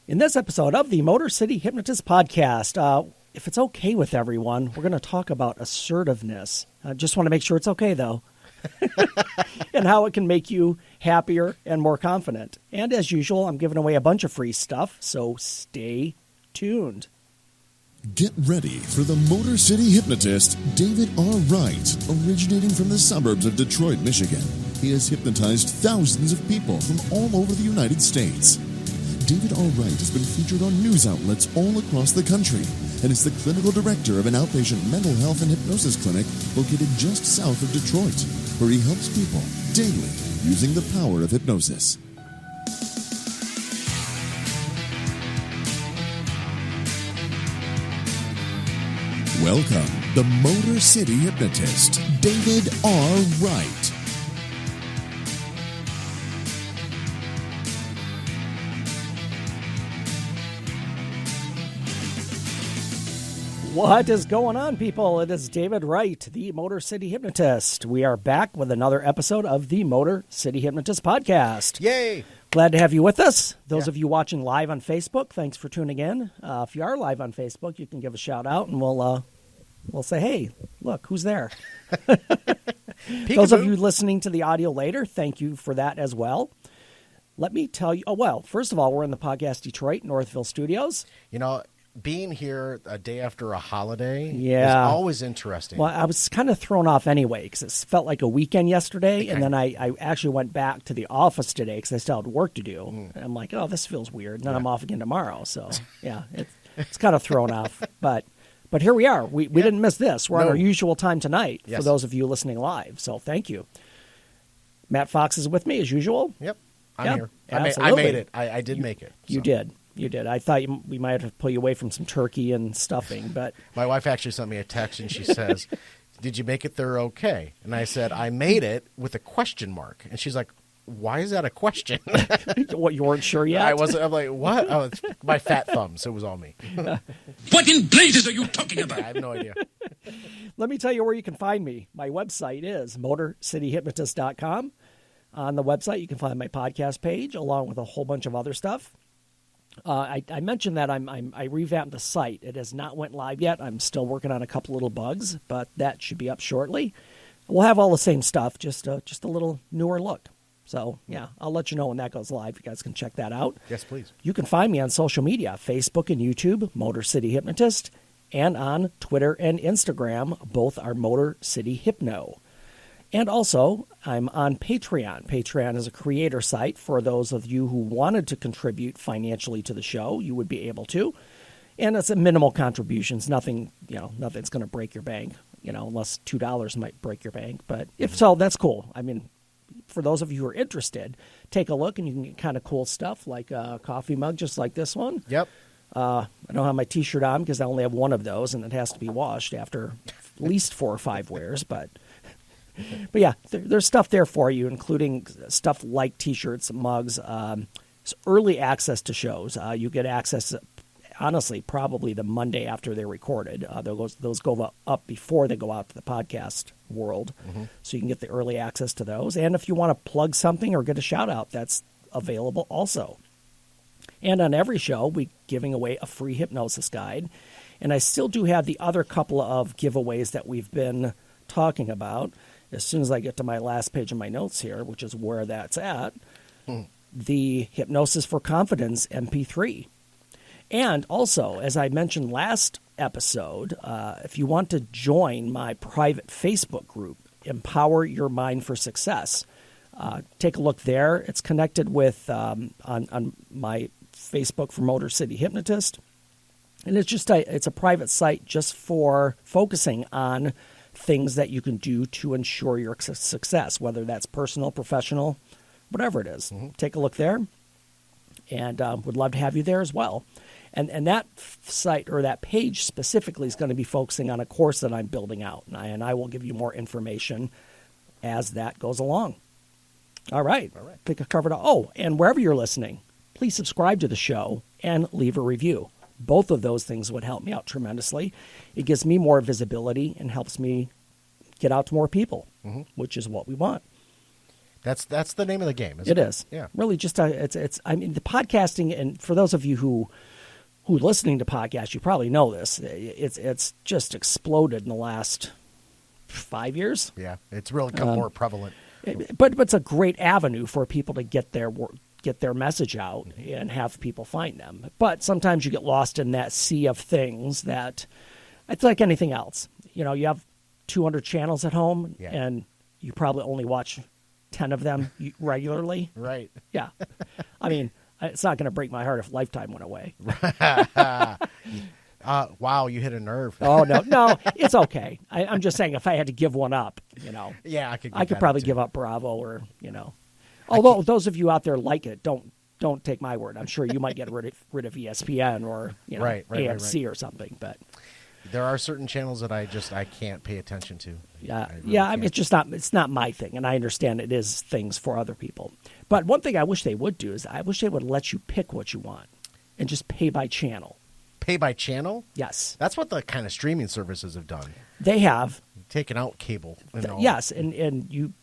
In this episode of the Motor City Hypnotist Podcast, if it's okay with everyone, we're going to talk about assertiveness. I just want to make sure it's okay, though, and how it can make you happier and more confident. And as usual, I'm giving away a bunch of free stuff, so stay tuned. Get ready for the Motor City Hypnotist, David R. Wright, originating from the suburbs of Detroit, Michigan. He has hypnotized thousands of people from all over the United States. David R. Wright has been featured on news outlets all across the country and is the clinical director of an outpatient mental health and hypnosis clinic located just south of Detroit, where he helps people daily using the power of hypnosis. Welcome, the Motor City Hypnotist, David R. Wright. What is going on, people? It is David Wright, the Motor City Hypnotist. We are back with another episode of the Motor City Hypnotist Podcast. Yay! Glad to have you with us. Those of you watching live on Facebook, thanks for tuning in. If you are live on Facebook, you can give a shout out and we'll say, hey, look, who's there? Those of you listening to the audio later, thank you for that as well. Let me tell you, first of all, we're in the Podcast Detroit, Northville Studios. You know, being here a day after a holiday is always interesting. Well, I was kind of thrown off anyway because it felt like a weekend yesterday, and then I actually went back to the office today because I still had work to do. And I'm like, oh, this feels weird, and then I'm off again tomorrow. So, yeah, it's kind of thrown off. But here we are. We didn't miss this. We're on our usual time tonight for those of you listening live. So thank you. Matt Fox is with me as usual. Yep, I'm here. Absolutely. I made it. I did make it. So. You did. You did. I thought we might have to pull you away from some turkey and stuffing, but my wife actually sent me a text and she says, "Did you make it there okay?" And I said, "I made it with a question mark." And she's like, "Why is that a question?" What, you weren't sure yet? I wasn't. I'm like, "What?" Oh, it's my fat thumb, so it was all me. What in blazes are you talking about? I have no idea. Let me tell you where you can find me. My website is motorcityhypnotist.com. On the website, you can find my podcast page along with a whole bunch of other stuff. I mentioned that I revamped the site. It has not went live yet. I'm still working on a couple little bugs, but that should be up shortly. We'll have all the same stuff, just a little newer look. So, yeah, I'll let you know when that goes live. You guys can check that out. Yes, please. You can find me on social media, Facebook and YouTube, Motor City Hypnotist, and on Twitter and Instagram, both are Motor City Hypno. And also, I'm on Patreon. Patreon is a creator site for those of you who wanted to contribute financially to the show. You would be able to. And it's a minimal contributions. Nothing's going to break your bank, unless $2 might break your bank. But if so, that's cool. I mean, for those of you who are interested, take a look and you can get kind of cool stuff like a coffee mug just like this one. Yep. I don't have my T-shirt on because I only have one of those, and it has to be washed after at least 4 or 5 wears, But yeah, there's stuff there for you, including stuff like T-shirts, mugs, early access to shows. You get access, honestly, probably the Monday after they're recorded. Those go up before they go out to the podcast world, so you can get the early access to those. And if you want to plug something or get a shout-out, that's available also. And on every show, we're giving away a free hypnosis guide. And I still do have the other couple of giveaways that we've been talking about. As soon as I get to my last page of my notes here, which is where that's at, the Hypnosis for Confidence MP3. And also, as I mentioned last episode, if you want to join my private Facebook group, Empower Your Mind for Success, take a look there. It's connected with on my Facebook for Motor City Hypnotist. And it's a private site just for focusing on things that you can do to ensure your success, whether that's personal, professional, whatever it is. Take a look there, and would love to have you there as well. And that site or that page specifically is going to be focusing on a course that I'm building out, and I will give you more information as that goes along. All right. I think I covered all. Oh, and wherever you're listening, please subscribe to the show and leave a review. Both of those things would help me out tremendously. It gives me more visibility and helps me get out to more people, which is what we want. That's the name of the game. It is. Yeah. Really just, it's, I mean, the podcasting, and for those of you who listening to podcasts, you probably know this, it's just exploded in the last 5 years. Yeah. It's really become more prevalent. But it's a great avenue for people to get their message out and have people find them. But sometimes you get lost in that sea of things that it's like anything else. You know, you have 200 channels at home, and you probably only watch 10 of them regularly. Right. Yeah. I mean, it's not going to break my heart if Lifetime went away. Wow, you hit a nerve. Oh, no, it's okay. I'm just saying if I had to give one up, you know. Yeah, I could probably give up Bravo or, you know. Although those of you out there like it, don't take my word. I'm sure you might get rid of ESPN or, you know, AMC or something, but there are certain channels that I can't pay attention to. Yeah, I mean, it's not my thing, and I understand it is things for other people. But one thing I wish they would do is I wish they would let you pick what you want and just pay by channel. Pay by channel? Yes. That's what the kind of streaming services have done. They have. Taken out cable. Yes, and you,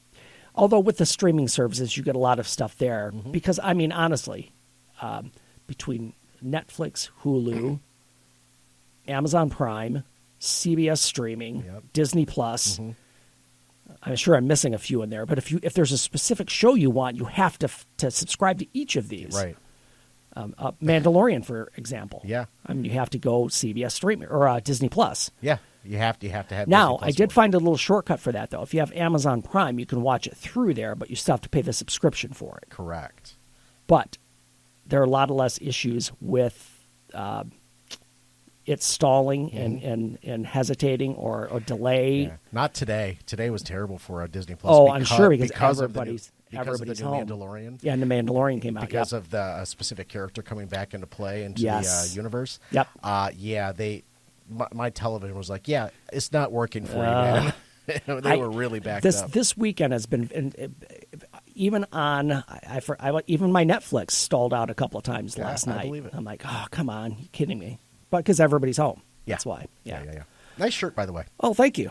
although with the streaming services, you get a lot of stuff there. Because, I mean, honestly, between Netflix, Hulu, Amazon Prime, CBS Streaming, Disney Plus, I'm sure I'm missing a few in there, but if there's a specific show you want, you have to subscribe to each of these. Right. Mandalorian, for example. Yeah. I mean, you have to go CBS Streaming or Disney Plus. Yeah. You have to have. Now, Disney Plus I did find a little shortcut for that, though. If you have Amazon Prime, you can watch it through there, but you still have to pay the subscription for it. Correct. But there are a lot of less issues with it stalling and hesitating or delay. Yeah. Not today. Today was terrible for Disney Plus. Oh, I'm sure because everybody's home. Mandalorian. Yeah, and the Mandalorian came out. Because of the specific character coming back into play into the universe. Yep. My television was like, yeah, it's not working for you, man. They were really backed up. This weekend has been, even on, even my Netflix stalled out a couple of times last night. I believe it. I'm like, oh, come on, you kidding me? But because everybody's home. Yeah. That's why. Yeah. Nice shirt, by the way. Oh, thank you.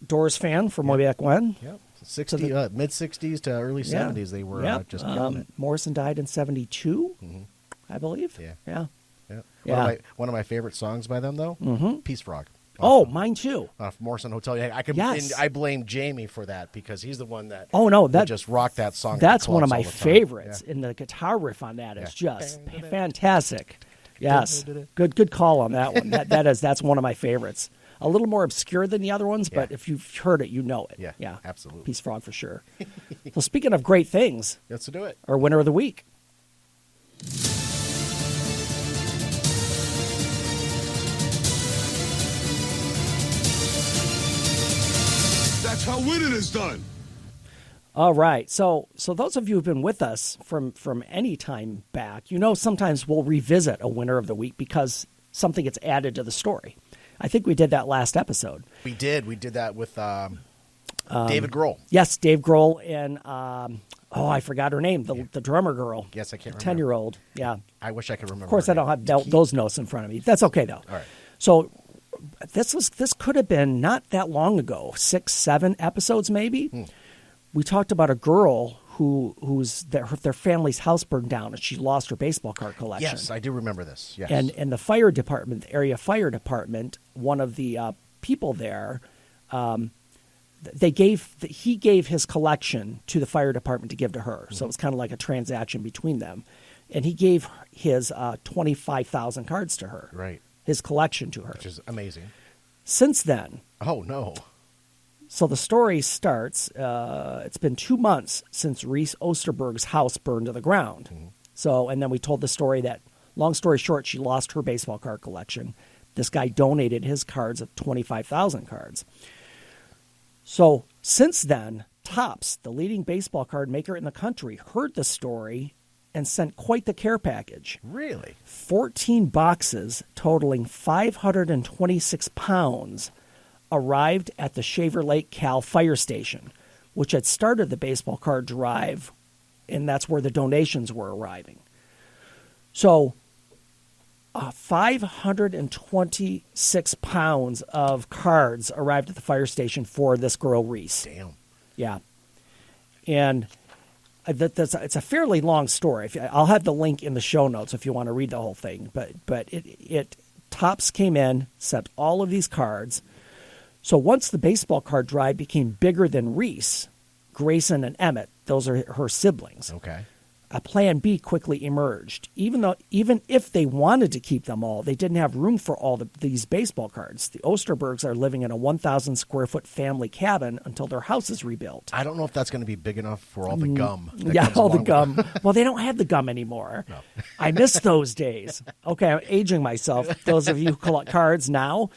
Doors fan from way back when. Yep. Mid 60s to early 70s, they were just killing it. Morrison died in 72, I believe. Yeah. Yeah. One of my favorite songs by them, though, Peace Frog. Oh, mine too. Morrison Hotel. I blame Jamie for that because he's the one that just rocked that song. That's one of my favorites, and the guitar riff on that is just fantastic. Yes, good call on that one. That's one of my favorites. A little more obscure than the other ones, but if you've heard it, you know it. Yeah, absolutely. Peace Frog for sure. Well, speaking of great things, let's do it. Our winner of the week. That's how winning is done. All right. So those of you who've been with us from any time back, you know sometimes we'll revisit a winner of the week because something gets added to the story. I think we did that last episode. We did. We did that with David Grohl. Yes, Dave Grohl and I forgot her name, the drummer girl. Yes, I can't remember. 10-year-old. Yeah. I wish I could remember. Of course, I don't have those notes in front of me. That's okay though. All right. So this could have been not that long ago, 6-7 episodes maybe. We talked about a girl whose their family's house burned down and she lost her baseball card collection. Yes, I do remember this. Yes. And the fire department, the area fire department, one of the people there, he gave his collection to the fire department to give to her. So it was kind of like a transaction between them. And he gave his 25,000 cards to her. Right. His collection to her. Which is amazing. Since then. Oh, no. So the story starts, it's been 2 months since Reese Osterberg's house burned to the ground. So, and then we told the story that, long story short, she lost her baseball card collection. This guy donated his cards of 25,000 cards. So since then, Topps, the leading baseball card maker in the country, heard the story and sent quite the care package. Really? 14 boxes totaling 526 pounds arrived at the Shaver Lake, Cal fire station, which had started the baseball card drive, and that's where the donations were arriving. So 526 pounds of cards arrived at the fire station for this girl, Reese. Damn. Yeah. And It's a fairly long story. I'll have the link in the show notes if you want to read the whole thing. But it Topps came in, sent all of these cards. So once the baseball card drive became bigger than Reese, Grayson and Emmett, those are her siblings. Okay. A plan B quickly emerged. Even if they wanted to keep them all, they didn't have room for all these baseball cards. The Osterbergs are living in a 1,000 square foot family cabin until their house is rebuilt. I don't know if that's going to be big enough for all the gum. Yeah, all the gum. Well, they don't have the gum anymore. No. I miss those days. Okay, I'm aging myself. Those of you who collect cards now,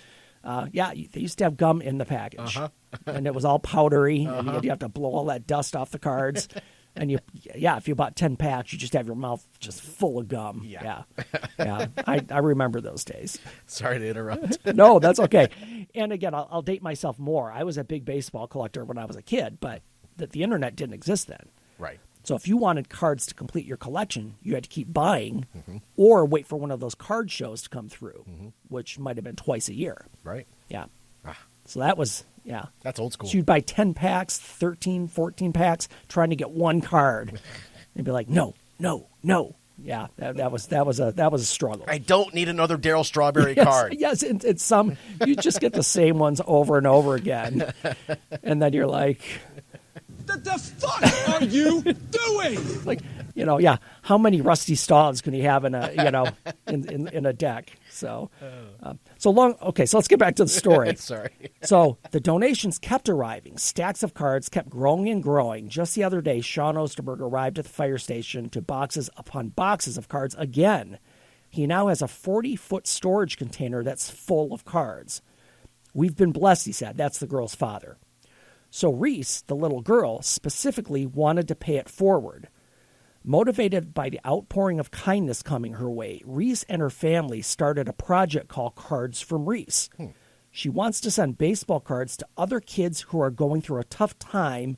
they used to have gum in the package. And it was all powdery, and you have to blow all that dust off the cards. And if you bought 10 packs, you just have your mouth just full of gum. Yeah. I remember those days. Sorry to interrupt. No, that's okay. And again, I'll date myself more. I was a big baseball collector when I was a kid, but the internet didn't exist then. Right. So if you wanted cards to complete your collection, you had to keep buying or wait for one of those card shows to come through, which might have been twice a year. Right. Yeah. So that was, That's old school. So you'd buy 10 packs, 13, 14 packs, trying to get one card. They'd be like, no. Yeah, that was a struggle. I don't need another Daryl Strawberry card. Yes, it's some, you just get the same ones over and over again. And then you're like, What the fuck are you doing? like, how many rusty stalls can you have in a, in a deck? So, so let's get back to the story. Sorry. So the donations kept arriving. Stacks of cards kept growing and growing. Just the other day, Sean Osterberg arrived at the fire station to boxes upon boxes of cards again. He now has a 40-foot storage container that's full of cards. We've been blessed, he said. That's the girl's father. So Reese, the little girl, specifically wanted to pay it forward. Motivated by the outpouring of kindness coming her way, Reese and her family started a project called Cards from Reese. She wants to send baseball cards to other kids who are going through a tough time,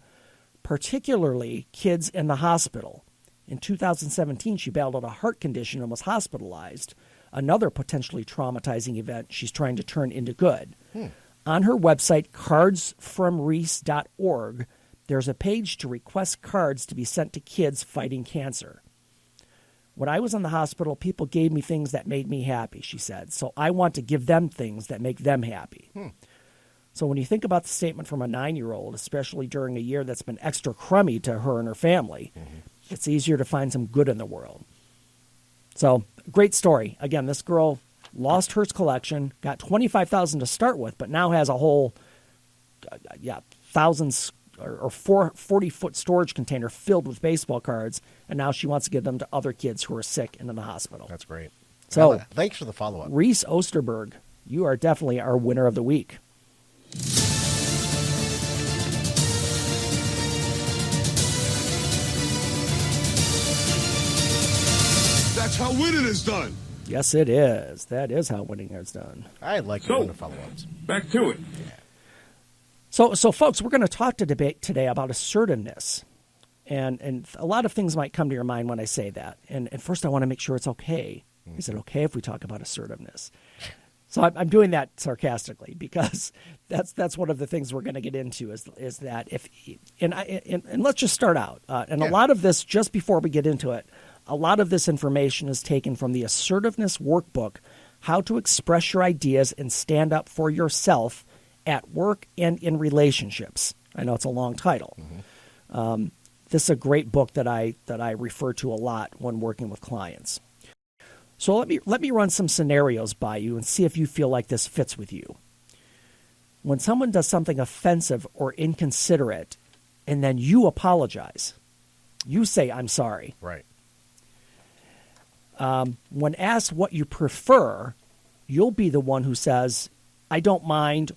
particularly kids in the hospital. In 2017, she battled a heart condition and was hospitalized, another potentially traumatizing event she's trying to turn into good. On her website, cardsfromreese.org, there's a page to request cards to be sent to kids fighting cancer. When I was in the hospital, people gave me things that made me happy, she said. So I want to give them things that make them happy. So when you think about the statement from a 9-year-old, especially during a year that's been extra crummy to her and her family, it's easier to find some good in the world. So, great story. Again, this girl lost her collection, got $25,000 to start with, but now has a whole, thousands or 40-foot storage container filled with baseball cards, and now she wants to give them to other kids who are sick and in the hospital. That's great. So, thanks for the follow-up. Reese Osterberg, you are definitely our winner of the week. That's how winning is done. Yes, it is. That is how winning is done. I like doing the follow-ups. Back to it. So folks, we're going to talk to debate today about assertiveness. And a lot of things might come to your mind when I say that. And first, I want to make sure it's okay. Is it okay if we talk about assertiveness? So I'm doing that sarcastically because that's one of the things we're going to get into is that and let's just start out. A lot of this, just before we get into it, a lot of this information is taken from the Assertiveness Workbook, How to Express Your Ideas and Stand Up for Yourself at Work and in Relationships. I know it's a long title. This is a great book that I refer to a lot when working with clients. So let me run some scenarios by you and see if you feel like this fits with you. When someone does something offensive or inconsiderate, and then you apologize, you say, "I'm sorry." Right. When asked what you prefer, you'll be the one who says, "I don't mind,"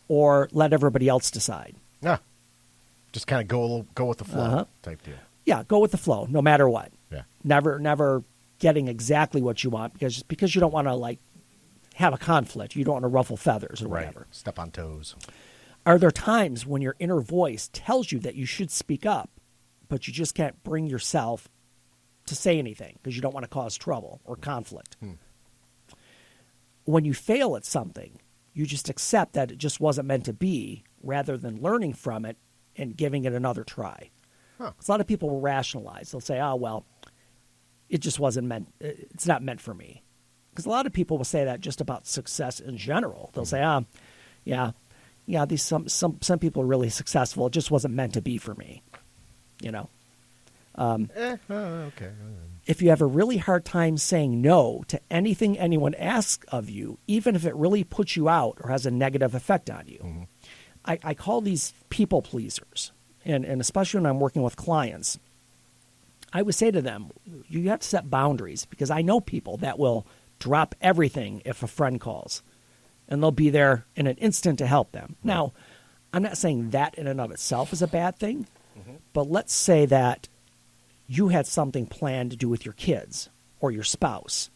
or "let everybody else decide." Yeah. Just kind of go with the flow type deal. Yeah, go with the flow, no matter what. Yeah. Never getting exactly what you want because you don't want to have a conflict. You don't want to ruffle feathers or whatever. Step on toes. Are there times when your inner voice tells you that you should speak up, but you just can't bring yourself to say anything because you don't want to cause trouble or conflict? When you fail at something, you just accept that it just wasn't meant to be rather than learning from it and giving it another try. Huh. 'Cause a lot of people will rationalize. They'll say, oh, well, it just wasn't meant. It's not meant for me. Because a lot of people will say that just about success in general. They'll say, yeah, these some people are really successful. It just wasn't meant to be for me, you know. Okay. If you have a really hard time saying no to anything anyone asks of you, even if it really puts you out or has a negative effect on you, I call these people pleasers. And especially when I'm working with clients, I would say to them, you have to set boundaries, because I know people that will drop everything if a friend calls, and they'll be there in an instant to help them. Right. Now, I'm not saying that in and of itself is a bad thing, but let's say that you had something planned to do with your kids or your spouse,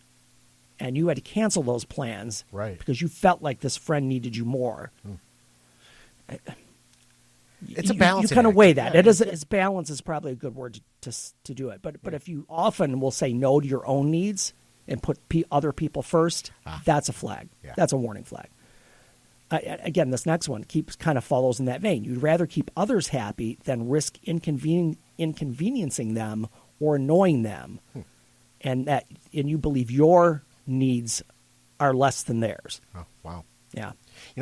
and you had to cancel those plans because you felt like this friend needed you more. It's a balance. You kind of weigh that. It is. It's balance is probably a good word to do it. But if you often will say no to your own needs and put other people first, that's a flag. Yeah. That's a warning flag. Again, this next one kind of follows in that vein. You'd rather keep others happy than risk inconveniencing them or annoying them, and you believe your needs are less than theirs. Oh, wow. Yeah.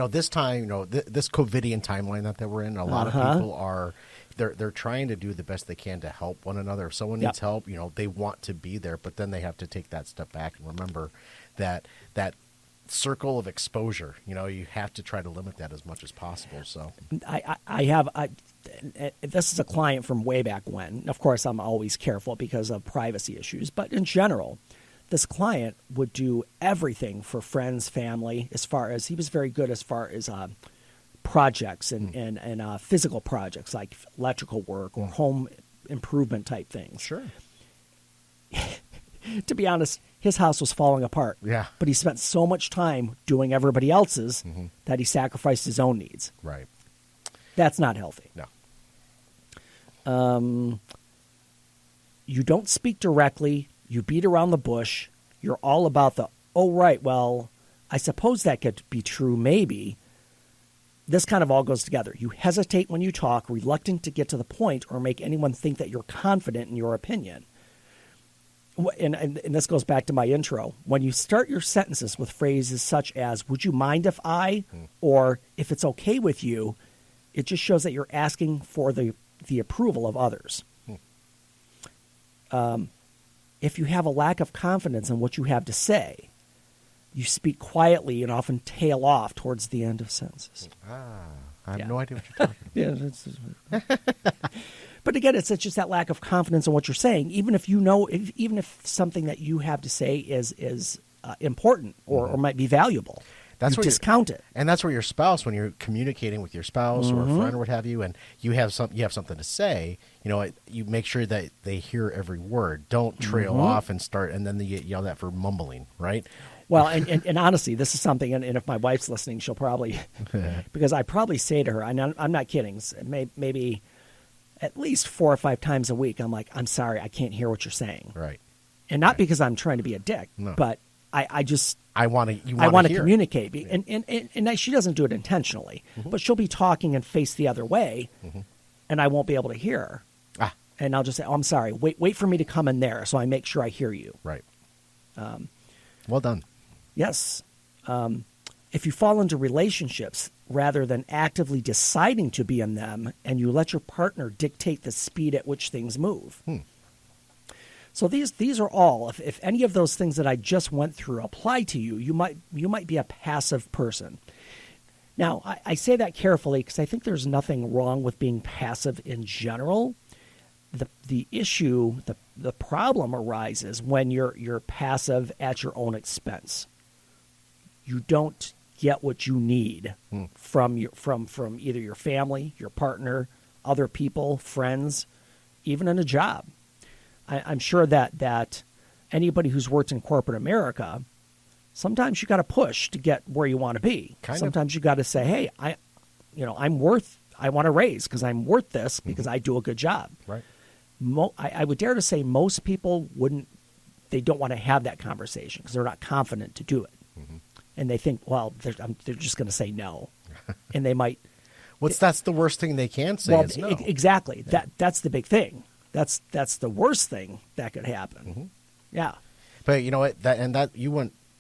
This time, this COVIDian timeline that we're in, a lot of people are, they're trying to do the best they can to help one another. If someone needs help, they want to be there, but then they have to take that step back and remember that circle of exposure, you have to try to limit that as much as possible. So this is a client from way back when. Of course, I'm always careful because of privacy issues, but in general, this client would do everything for friends, family, as far as he was very good as far as projects and physical projects like electrical work or home improvement type things. Sure. To be honest, his house was falling apart. Yeah. But he spent so much time doing everybody else's that he sacrificed his own needs. Right. That's not healthy. No. You don't speak directly. You beat around the bush. You're all about well, I suppose that could be true, maybe. This kind of all goes together. You hesitate when you talk, reluctant to get to the point or make anyone think that you're confident in your opinion. And this goes back to my intro. When you start your sentences with phrases such as, would you mind if I, or if it's okay with you, it just shows that you're asking for the approval of others. If you have a lack of confidence in what you have to say, you speak quietly and often tail off towards the end of sentences. I have no idea what you're talking about. But again, it's just that lack of confidence in what you're saying. Even if even if something that you have to say is important or might be valuable, you discount it. And that's where your spouse, when you're communicating with your spouse or a friend or what have you, and you have something to say, you make sure that they hear every word. Don't trail off and then they get yelled at for mumbling, right? Well, and honestly, this is something, and if my wife's listening, she'll probably, because I probably say to her, and I'm not kidding, maybe at least 4 or 5 times a week, I'm like, I'm sorry, I can't hear what you're saying. Right. And not because I'm trying to be a dick, but I want to communicate. And she doesn't do it intentionally, but she'll be talking and face the other way, and I won't be able to hear her. And I'll just say, I'm sorry, wait for me to come in there so I make sure I hear you. Right. Well done. Yes. If you fall into relationships rather than actively deciding to be in them, and you let your partner dictate the speed at which things move. So these are all, if any of those things that I just went through apply to you, you might be a passive person. Now, I say that carefully because I think there's nothing wrong with being passive in general. The issue, the problem arises when you're passive at your own expense. You don't get what you need from either your family, your partner, other people, friends, even in a job. I'm sure that anybody who's worked in corporate America, sometimes you got to push to get where you want to be. Sometimes you got to say, hey, I want a raise because I'm worth this because I do a good job. Right. I would dare to say most people they don't want to have that conversation because they're not confident to do it. And they think, well, they're just going to say no. And they might That's the worst thing they can say is no. Exactly. That's the big thing. That's the worst thing that could happen. Mm-hmm. Yeah. But you know what?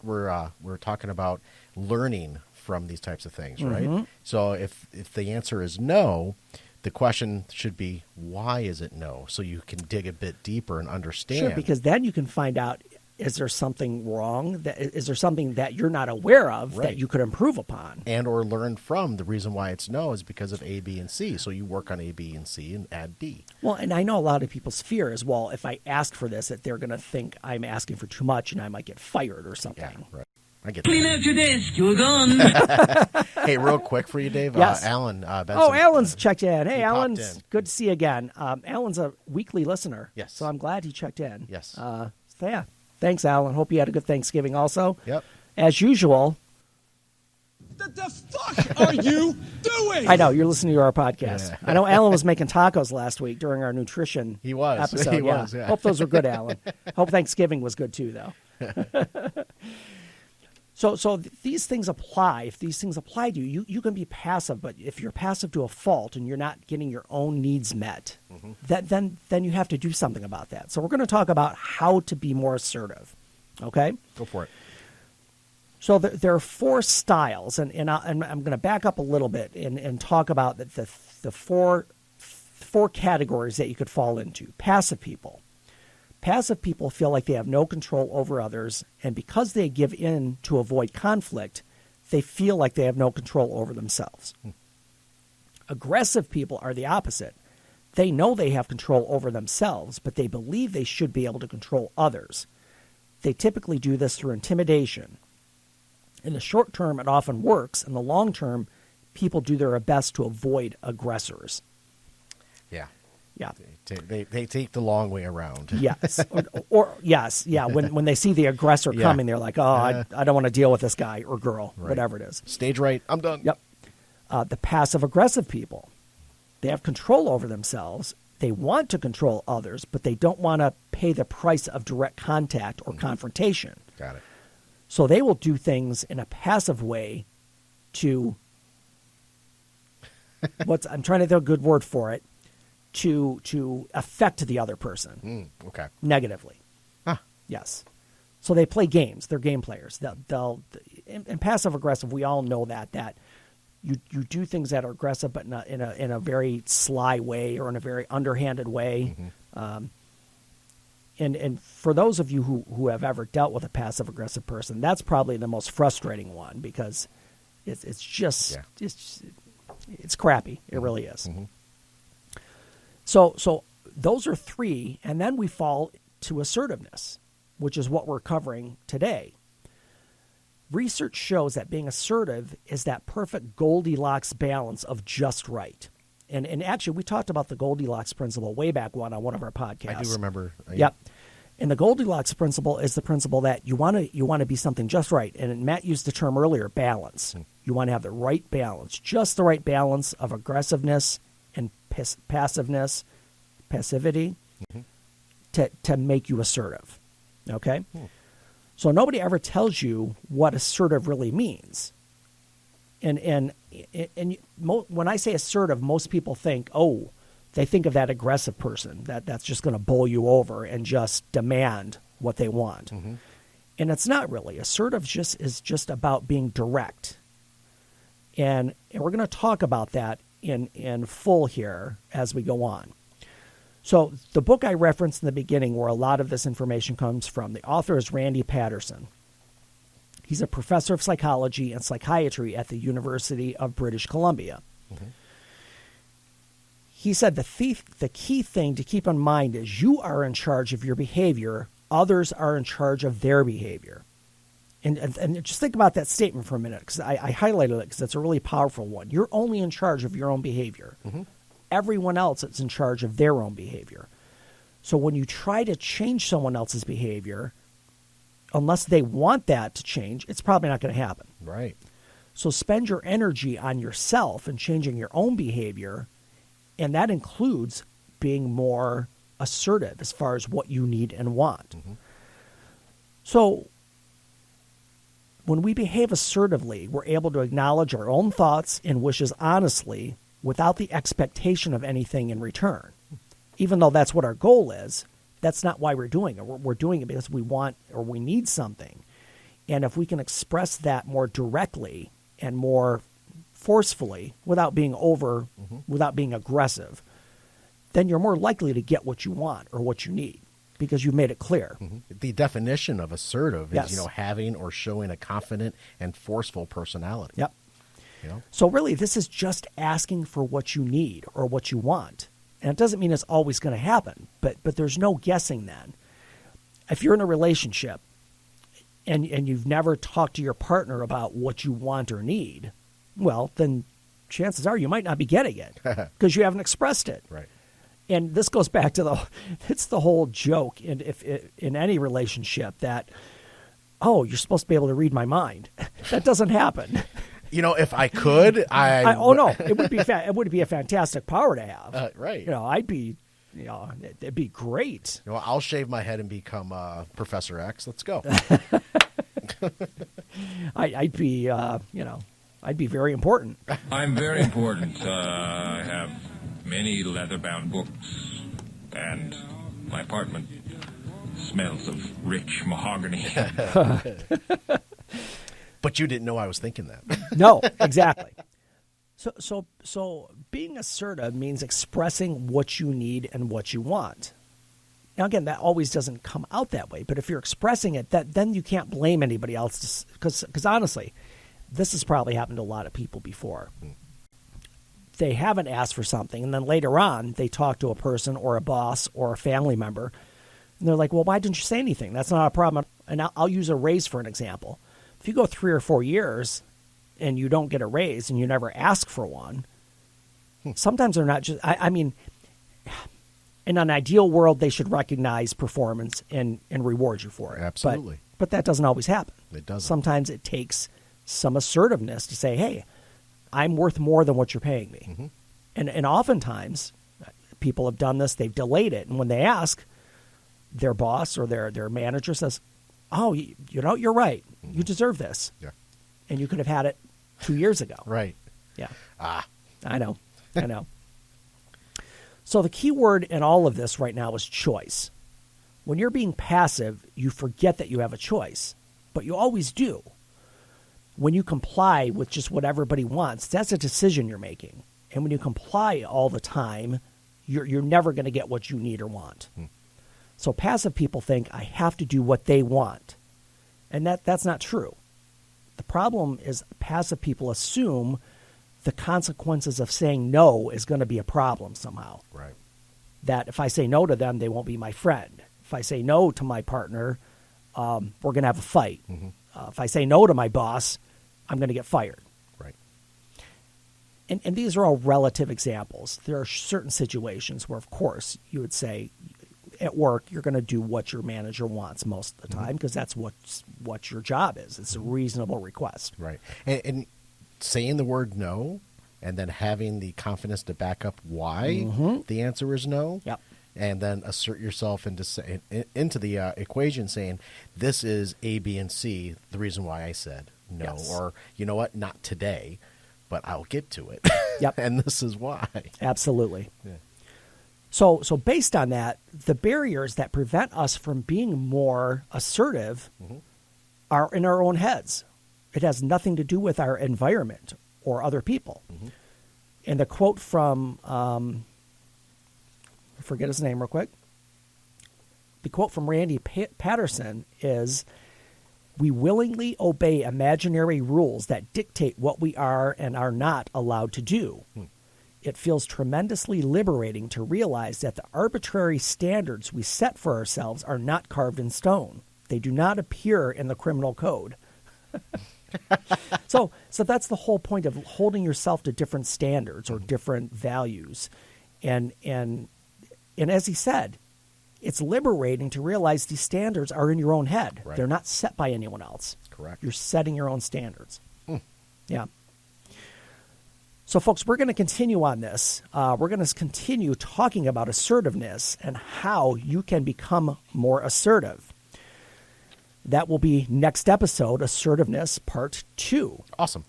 We're talking about learning from these types of things, right? Mm-hmm. So if the answer is no, the question should be, why is it no? So you can dig a bit deeper and understand. Sure, because then you can find out, is there something wrong? Is there something that you're not aware of that you could improve upon? And or learn from the reason why it's no is because of A, B, and C. So you work on A, B, and C and add D. Well, and I know a lot of people's fear is, well, if I ask for this, that they're going to think I'm asking for too much and I might get fired or something. Yeah, right. I get Clean that. out your desk. You're gone. Hey, real quick for you, Dave. Yes. Alan Benson. Oh, Alan's checked in. Hey, he Alan, popped in. good to see you again. Alan's a weekly listener. Yes. So I'm glad he checked in. Yes. So yeah, thanks, Alan. Hope you had a good Thanksgiving also. Yep. As usual. What the fuck are you doing? I know, you're listening to our podcast. Yeah. I know Alan was making tacos last week during our nutrition He was. episode. He was, yeah. Hope those were good, Alan. Hope Thanksgiving was good too, though. So these things apply. If these things apply to you, you can be passive, but if you're passive to a fault and you're not getting your own needs met, then you have to do something about that. So we're going to talk about how to be more assertive. Okay? Go for it. So there are 4 styles, and I'm going to back up a little bit and talk about the four categories that you could fall into. Passive people. Passive people feel like they have no control over others, and because they give in to avoid conflict, they feel like they have no control over themselves. Aggressive people are the opposite. They know they have control over themselves, but they believe they should be able to control others. They typically do this through intimidation. In the short term, it often works. In the long term, people do their best to avoid aggressors. Yeah. Yeah. They take the long way around. Yes. Or yes. Yeah. When they see the aggressor Yeah. coming, they're like, oh, I don't want to deal with this guy or girl, Right. whatever it is. Stage right. I'm done. Yep. The passive aggressive people, they have control over themselves. They want to control others, but they don't want to pay the price of direct contact or confrontation. Got it. So they will do things in a passive way to I'm trying to think of a good word for it, to affect the other person Okay. negatively. Huh. Yes. So they play games. They're game players. They'll in passive aggressive, we all know that you do things that are aggressive, but not in a very sly way or in a very underhanded way. And for those of you who have ever dealt with a passive aggressive person, that's probably the most frustrating one because it's just it's crappy. It really is. So those are 3, and then we fall to assertiveness, which is what we're covering today. Research shows that being assertive is that perfect Goldilocks balance of just right. And actually, we talked about the Goldilocks Principle way back on one of our podcasts. I do remember. Yep. And the Goldilocks Principle is the principle that you want to be something just right. And Matt used the term earlier, balance. You want to have the right balance, just the right balance of aggressiveness and passiveness, passivity, to make you assertive. Okay? So nobody ever tells you what assertive really means. And when I say assertive, most people think, they think of that aggressive person that's just going to bowl you over and just demand what they want. And it's not really. Assertive is just about being direct. And we're going to talk about that in full here as we go on. So the book I referenced in the beginning, where a lot of this information comes from, the author is Randy Patterson. He's a professor of psychology and psychiatry at the University of British Columbia. He said the key thing to keep in mind is you are in charge of your behavior. Others are in charge of their behavior. And just think about that statement for a minute, because I highlighted it because it's a really powerful one. You're only in charge of your own behavior. Everyone else is in charge of their own behavior. So when you try to change someone else's behavior, unless they want that to change, it's probably not going to happen. Right. So spend your energy on yourself and changing your own behavior, and that includes being more assertive as far as what you need and want. So when we behave assertively, we're able to acknowledge our own thoughts and wishes honestly without the expectation of anything in return. Even though that's what our goal is, that's not why we're doing it. We're doing it because we want or we need something. And if we can express that more directly and more forcefully without being without being aggressive, then you're more likely to get what you want or what you need because you've made it clear. The definition of assertive Yes. is, having or showing a confident and forceful personality. Yep. You know? So really, this is just asking for what you need or what you want. And it doesn't mean it's always going to happen, but there's no guessing then. If you're in a relationship and you've never talked to your partner about what you want or need, well, then chances are you might not be getting it because you haven't expressed it. Right. And this goes back to it's the whole joke in any relationship that, oh, you're supposed to be able to read my mind. That doesn't happen. If I could, it would be it would be a fantastic power to have. Right. I'd be, it'd be great. I'll shave my head and become Professor X. Let's go. I'd be, I'd be very important. I'm very important. I have many leather-bound books, and my apartment smells of rich mahogany. But you didn't know I was thinking that. No, exactly. So being assertive means expressing what you need and what you want. Now, again, that always doesn't come out that way. But if you're expressing it, then you can't blame anybody else. Because honestly, this has probably happened to a lot of people before. They haven't asked for something, and then later on, they talk to a person or a boss or a family member, and they're like, well, why didn't you say anything? That's not a problem. And I'll use a raise for an example. If you go 3 or 4 years and you don't get a raise and you never ask for one, sometimes they're not just, I mean, in an ideal world, they should recognize performance and reward you for it. Absolutely. But that doesn't always happen. It doesn't. Sometimes it takes some assertiveness to say, hey, I'm worth more than what you're paying me. And oftentimes, people have done this, they've delayed it. And when they ask, their boss or their manager says, oh, you're right. You deserve this. Yeah. And you could have had it 2 years ago. Right. Yeah. I know. So the key word in all of this right now is choice. When you're being passive, you forget that you have a choice, but you always do. When you comply with just what everybody wants, that's a decision you're making. And when you comply all the time, you're never going to get what you need or want. So passive people think, I have to do what they want. And that's not true. The problem is passive people assume the consequences of saying no is going to be a problem somehow. Right. That if I say no to them, they won't be my friend. If I say no to my partner, we're going to have a fight. If I say no to my boss, I'm going to get fired. Right. And these are all relative examples. There are certain situations where, of course, you would say at work, you're going to do what your manager wants most of the time because that's what your job is. It's a reasonable request. Right. And saying the word no and then having the confidence to back up why the answer is no. Yep. And then assert yourself into the equation saying, this is A, B, and C, the reason why I said no. Yes. Or, you know what, not today, but I'll get to it. Yep. And this is why. Absolutely. Yeah. So based on that, the barriers that prevent us from being more assertive are in our own heads. It has nothing to do with our environment or other people. And the quote from, I forget his name real quick. The quote from Randy Patterson is, we willingly obey imaginary rules that dictate what we are and are not allowed to do. It feels tremendously liberating to realize that the arbitrary standards we set for ourselves are not carved in stone. They do not appear in the criminal code. So that's the whole point of holding yourself to different standards or different values. And as he said, it's liberating to realize these standards are in your own head. Right. They're not set by anyone else. Correct. You're setting your own standards. Yeah. So, folks, we're going to continue on this. We're going to continue talking about assertiveness and how you can become more assertive. That will be next episode, Assertiveness Part 2. Awesome.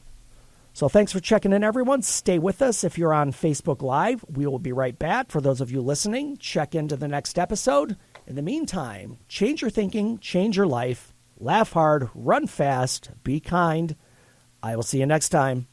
So thanks for checking in, everyone. Stay with us if you're on Facebook Live. We will be right back. For those of you listening, check into the next episode. In the meantime, change your thinking, change your life, laugh hard, run fast, be kind. I will see you next time.